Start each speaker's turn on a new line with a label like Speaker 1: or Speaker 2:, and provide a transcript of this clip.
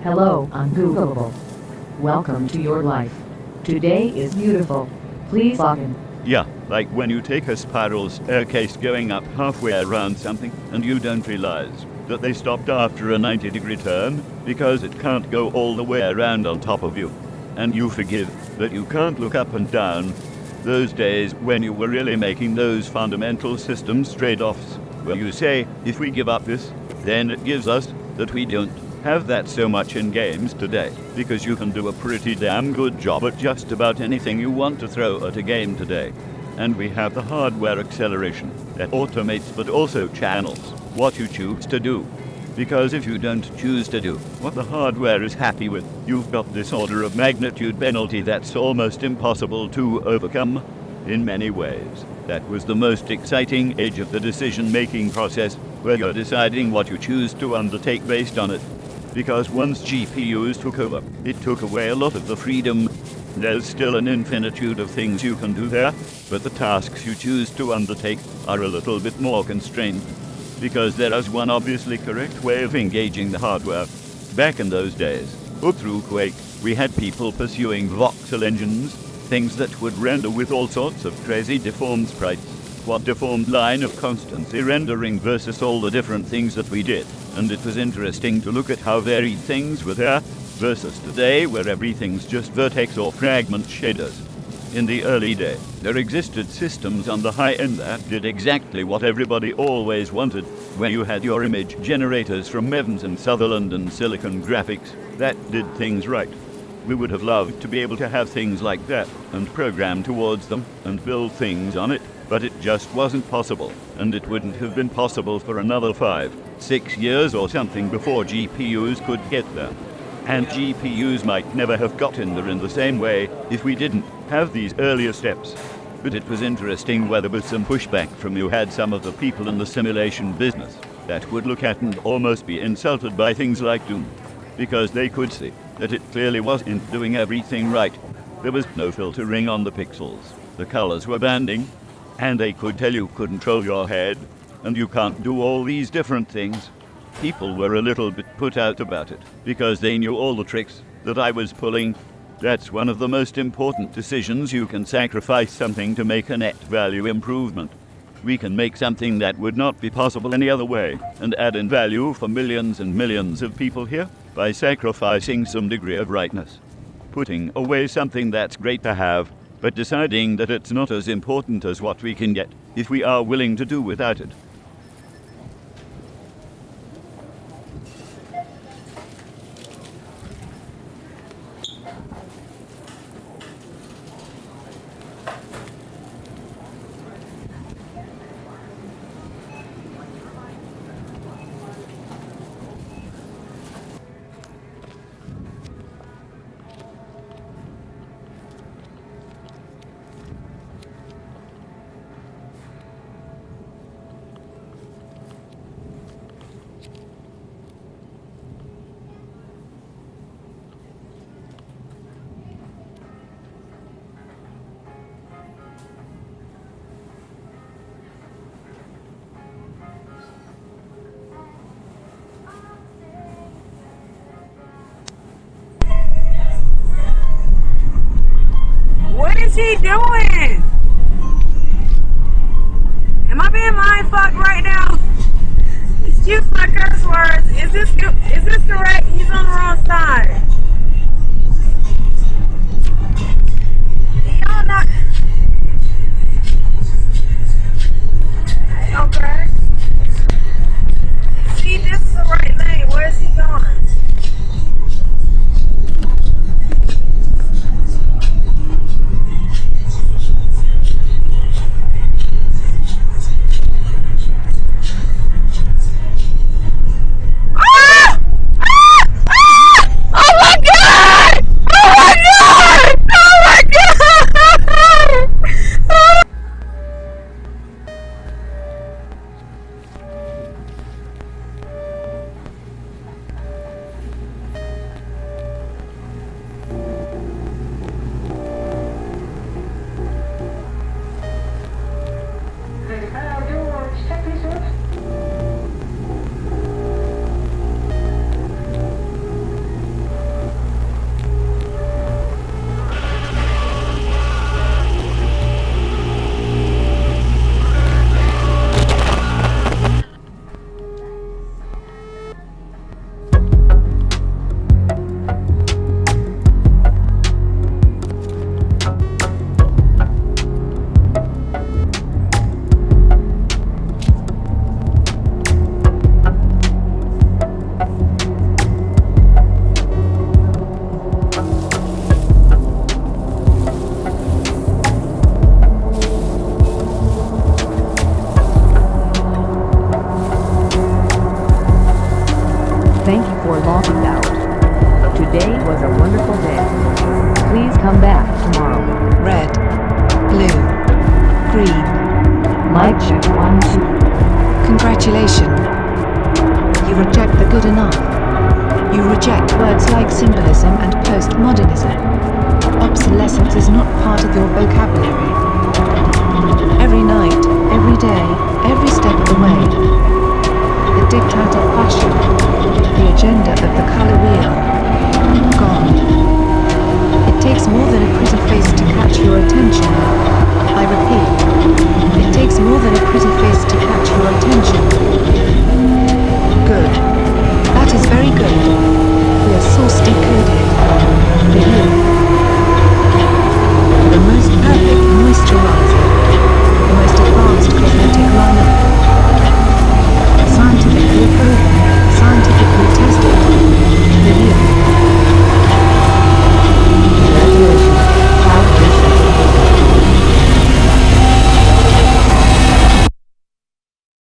Speaker 1: Hello, Ungoogleable. Welcome to your life. Today is beautiful. Please log in.
Speaker 2: Yeah, like when you take a spiral staircase going up halfway around something and you don't realize that they stopped after a 90-degree turn because it can't go all the way around on top of you. And you forgive that you can't look up and down. Those days when you were really making those fundamental systems trade-offs, where you say, if we give up this, then it gives us that we don't have that so much in games today, because you can do a pretty damn good job at just about anything you want to throw at a game today. And we have the hardware acceleration that automates but also channels what you choose to do. Because if you don't choose to do what the hardware is happy with, you've got this order of magnitude penalty that's almost impossible to overcome. In many ways, that was the most exciting age of the decision-making process, where you're deciding what you choose to undertake based on it. Because once GPUs took over, it took away a lot of the freedom. There's still an infinitude of things you can do there, but the tasks you choose to undertake are a little bit more constrained. Because there is one obviously correct way of engaging the hardware. Back in those days, or through Quake, we had people pursuing voxel engines, things that would render with all sorts of crazy deformed sprites. What deformed line of constancy rendering versus all the different things that we did. And it was interesting to look at how varied things were there versus today, where everything's just vertex or fragment shaders. In the early day, there existed systems on the high end that did exactly what everybody always wanted, where you had your image generators from Evans and Sutherland and Silicon Graphics that did things right. We would have loved to be able to have things like that and program towards them and build things on it, but it just wasn't possible, and it wouldn't have been possible for another 5-6 years or something before GPUs could get there. And GPUs might never have gotten there in the same way if we didn't have these earlier steps. But it was interesting whether with some pushback from you had some of the people in the simulation business that would look at and almost be insulted by things like Doom, because they could see that it clearly wasn't doing everything right. There was no filtering on the pixels, the colors were banding, and they could tell you control your head, and you can't do all these different things. People were a little bit put out about it, because they knew all the tricks that I was pulling. That's one of the most important decisions. You can sacrifice something to make a net value improvement. We can make something that would not be possible any other way, and add in value for millions and millions of people here, by sacrificing some degree of rightness. Putting away something that's great to have, but deciding that it's not as important as what we can get, if we are willing to do without it.
Speaker 3: What is he doing? Am I being mind fucked right now? Excuse my curse words. Is this correct? He's on the wrong side. Y'all not. Okay. See, this is the right lane. Where is he going? Ah! Ah! Ah!
Speaker 1: Mic check 1 2.
Speaker 4: Congratulations. You reject the good enough. You reject words like symbolism and postmodernism. Obsolescence is not part of your vocabulary. Every night, every day, every step of the way. The diktat of fashion.